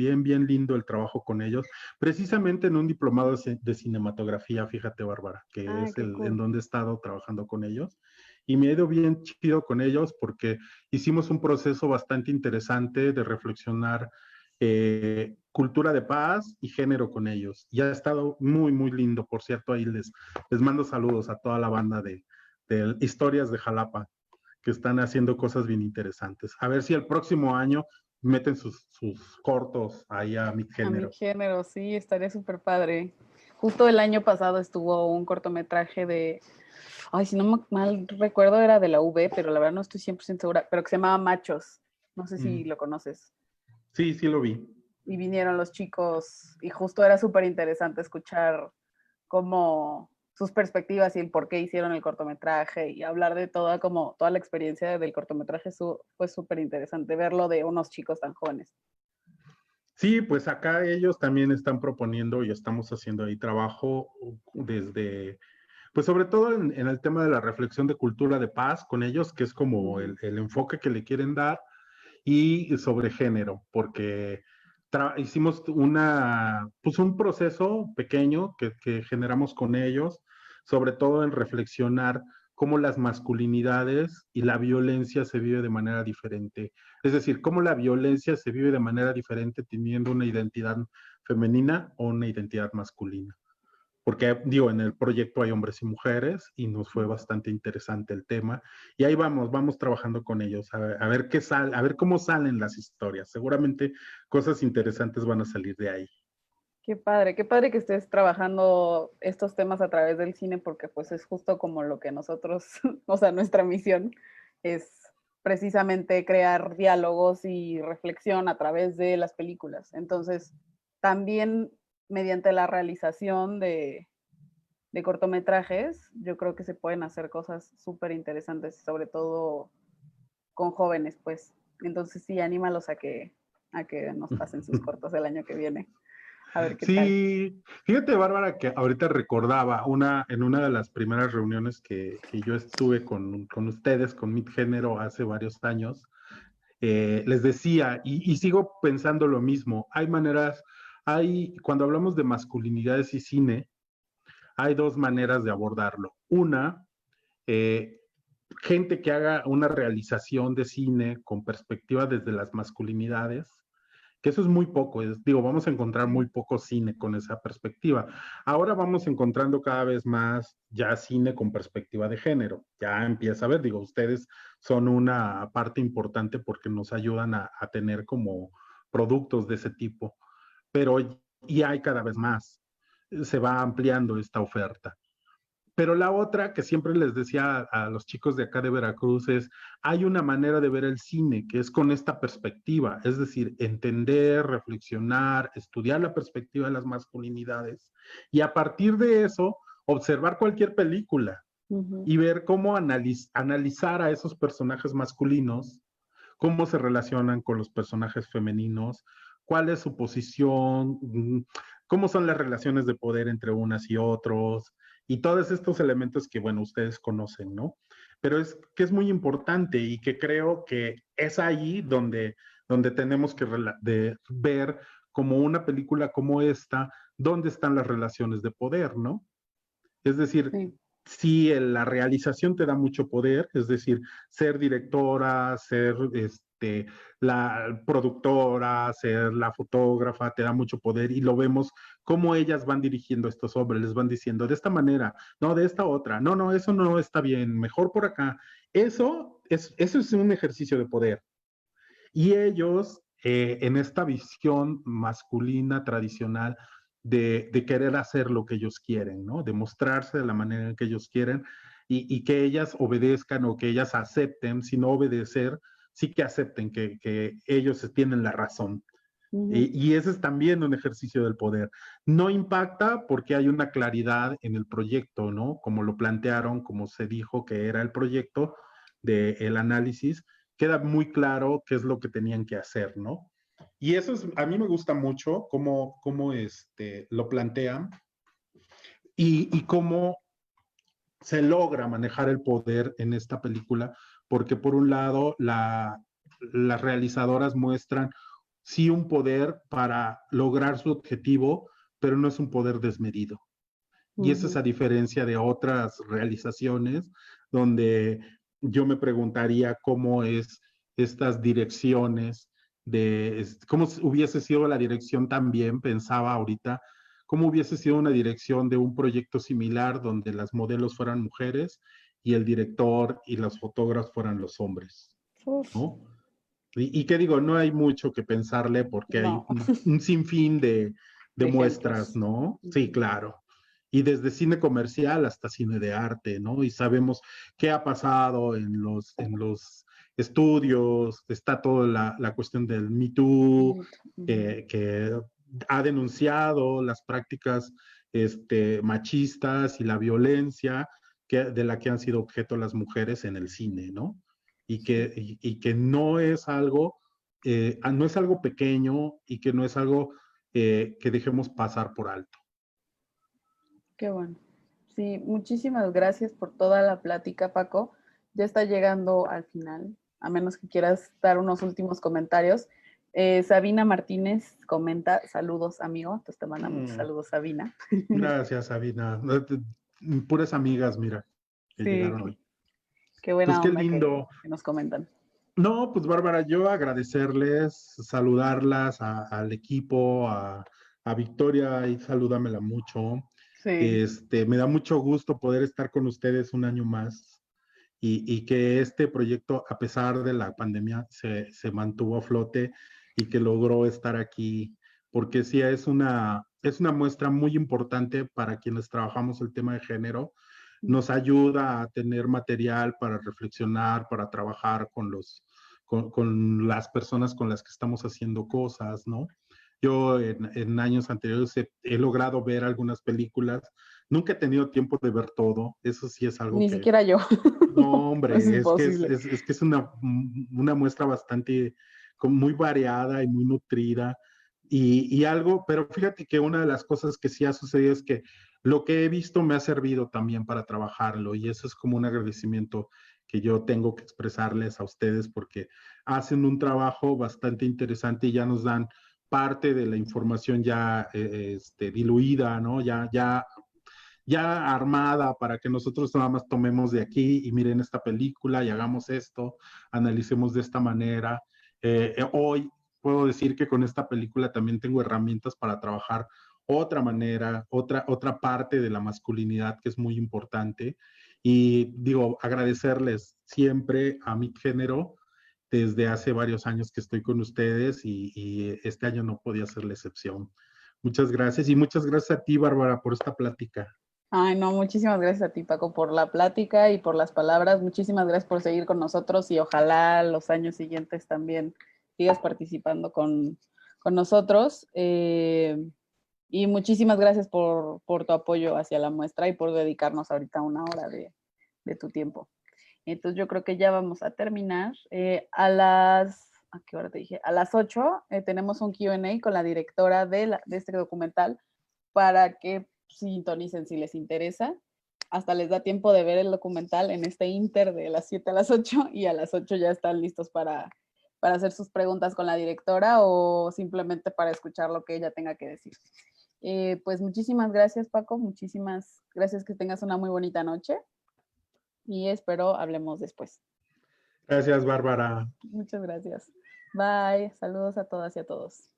lindo el trabajo con ellos precisamente en un diplomado de cinematografía, fíjate, Bárbara, que Ay, es qué en cool. donde he estado trabajando con ellos. Y me ha ido bien chido con ellos porque hicimos un proceso bastante interesante de reflexionar cultura de paz y género con ellos. Y ha estado muy, muy lindo. Por cierto, ahí les mando saludos a toda la banda de Historias de Jalapa, que están haciendo cosas bien interesantes. A ver si el próximo año meten sus cortos ahí a mi A mi género. género, sí, estaría súper padre. Justo el año pasado estuvo un cortometraje de, ay, si no mal recuerdo era de la UV, pero la verdad no estoy 100% segura, pero que se llamaba Machos. No sé si lo conoces. Sí, sí lo vi. Y vinieron los chicos y justo era súper interesante escuchar cómo sus perspectivas y el por qué hicieron el cortometraje y hablar de toda la experiencia del cortometraje. Fue súper interesante verlo de unos chicos tan jóvenes. Sí, pues acá ellos también están proponiendo y estamos haciendo ahí trabajo desde, pues sobre todo en el tema de la reflexión de cultura de paz con ellos, que es como el enfoque que le quieren dar, y sobre género, porque hicimos pues un proceso pequeño que generamos con ellos, sobre todo en reflexionar cómo las masculinidades y la violencia se vive de manera diferente. Es decir, cómo la violencia se vive de manera diferente teniendo una identidad femenina o una identidad masculina. Porque, digo, en el proyecto hay hombres y mujeres y nos fue bastante interesante el tema. Y ahí vamos trabajando con ellos, a ver qué sale, a ver cómo salen las historias. Seguramente cosas interesantes van a salir de ahí. Qué padre que estés trabajando estos temas a través del cine, porque pues es justo como lo que nosotros, o sea, nuestra misión es precisamente crear diálogos y reflexión a través de las películas. Entonces, también mediante la realización de cortometrajes, yo creo que se pueden hacer cosas súper interesantes, sobre todo con jóvenes, pues. Entonces sí, anímalos a que nos pasen sus cortos el año que viene. A ver qué tal. Sí, fíjate, Bárbara, que ahorita recordaba en una de las primeras reuniones que yo estuve con ustedes, con mi género, hace varios años, les decía, y sigo pensando lo mismo, hay maneras, cuando hablamos de masculinidades y cine, hay dos maneras de abordarlo. Una, eh, gente que haga una realización de cine con perspectiva desde las masculinidades, que eso es muy poco, digo, vamos a encontrar muy poco cine con esa perspectiva. Ahora vamos encontrando cada vez más ya cine con perspectiva de género, ya empieza a ver, digo, ustedes son una parte importante porque nos ayudan a tener como productos de ese tipo, pero y hay cada vez más, se va ampliando esta oferta. Pero la otra que siempre les decía a los chicos de acá de Veracruz es, hay una manera de ver el cine que es con esta perspectiva, es decir, entender, reflexionar, estudiar la perspectiva de las masculinidades y a partir de eso observar cualquier película y ver cómo analizar a esos personajes masculinos, cómo se relacionan con los personajes femeninos, cuál es su posición, cómo son las relaciones de poder entre unas y otros, y todos estos elementos que, bueno, ustedes conocen, ¿no? Pero es que es muy importante y que creo que es ahí donde tenemos que ver como una película como esta, dónde están las relaciones de poder, ¿no? Es decir, Sí. si la realización te da mucho poder, es decir, ser directora, ser la productora, ser la fotógrafa, te da mucho poder y lo vemos cómo ellas van dirigiendo a estos hombres, les van diciendo de esta manera, no, de esta otra, no, no, eso no está bien, mejor por acá. Eso es un ejercicio de poder. Y ellos, en esta visión masculina tradicional de querer hacer lo que ellos quieren, ¿no? De mostrarse de la manera en que ellos quieren y que ellas obedezcan o que ellas acepten, si no obedecer, sí que acepten que ellos tienen la razón. Y ese es también un ejercicio del poder. No impacta porque hay una claridad en el proyecto, ¿no? Como lo plantearon, como se dijo que era el proyecto del análisis, queda muy claro qué es lo que tenían que hacer, ¿no? Y eso es, a mí me gusta mucho cómo lo plantean y cómo se logra manejar el poder en esta película, porque por un lado las realizadoras muestran sí un poder para lograr su objetivo, pero no es un poder desmedido. Y esa es a diferencia de otras realizaciones donde yo me preguntaría cómo es estas direcciones cómo hubiese sido la dirección también, pensaba ahorita, cómo hubiese sido una dirección de un proyecto similar donde las modelos fueran mujeres y el director y los fotógrafos fueran los hombres, Uf, ¿no? Y qué digo, no hay mucho que pensarle porque hay no, un sinfín de de muestras, ejemplos. ¿no? Sí, claro. Y desde cine comercial hasta cine de arte, ¿no? Y sabemos qué ha pasado en los estudios, está toda la cuestión del Me Too, Ujú. que ha denunciado las prácticas machistas y la violencia de la que han sido objeto las mujeres en el cine, ¿no? Sí, Y que no es algo, no es algo pequeño y que no es algo que dejemos pasar por alto. qué bueno. Sí, muchísimas gracias por toda la plática, Paco. Ya está llegando al final, a menos que quieras dar unos últimos comentarios. Sabina Martínez comenta, saludos amigo, entonces te manda muchos Mm, saludos, Sabina. gracias, Sabina. Puras amigas, mira, que Sí, llegaron hoy. qué Pues buena qué onda lindo. que nos comentan. No, pues Bárbara, yo agradecerles, saludarlas al equipo, a Victoria, y salúdamela mucho. Sí, Me da mucho gusto poder estar con ustedes un año más y que este proyecto, a pesar de la pandemia, se mantuvo a flote y que logró estar aquí, porque sí es una muestra muy importante para quienes trabajamos el tema de género. Nos ayuda a tener material para reflexionar, para trabajar con las personas con las que estamos haciendo cosas, ¿no? Yo en años anteriores he logrado ver algunas películas. Nunca he tenido tiempo de ver todo. Eso sí es algo ni que, siquiera yo. no, Es hombre, imposible. es que es una muestra bastante, muy variada y muy nutrida. Y algo, pero fíjate que una de las cosas que sí ha sucedido es que lo que he visto me ha servido también para trabajarlo y eso es como un agradecimiento que yo tengo que expresarles a ustedes porque hacen un trabajo bastante interesante y ya nos dan parte de la información ya diluida, ¿no? Ya armada para que nosotros nada más tomemos de aquí y miren esta película y hagamos esto, analicemos de esta manera. Hoy puedo decir que con esta película también tengo herramientas para trabajar otra manera, otra parte de la masculinidad que es muy importante. Y digo, agradecerles siempre a mi género desde hace varios años que estoy con ustedes y este año no podía ser la excepción. Muchas gracias y muchas gracias a ti, Bárbara, por esta plática. Ay, no, muchísimas gracias a ti, Paco, por la plática y por las palabras. Muchísimas gracias por seguir con nosotros y ojalá los años siguientes también sigas participando con nosotros. Y muchísimas gracias por tu apoyo hacia la muestra y por dedicarnos ahorita una hora de tu tiempo. Entonces yo creo que ya vamos a terminar. ¿A qué hora te dije? A las 8 tenemos un Q&A con la directora de este documental para que sintonicen si les interesa. Hasta les da tiempo de ver el documental en este inter de las 7 a las 8 y a las 8 ya están listos para hacer sus preguntas con la directora o simplemente para escuchar lo que ella tenga que decir. Pues muchísimas gracias, Paco. Muchísimas gracias, que tengas una muy bonita noche y espero hablemos después. Gracias, Bárbara. Muchas gracias. Bye. Saludos a todas y a todos.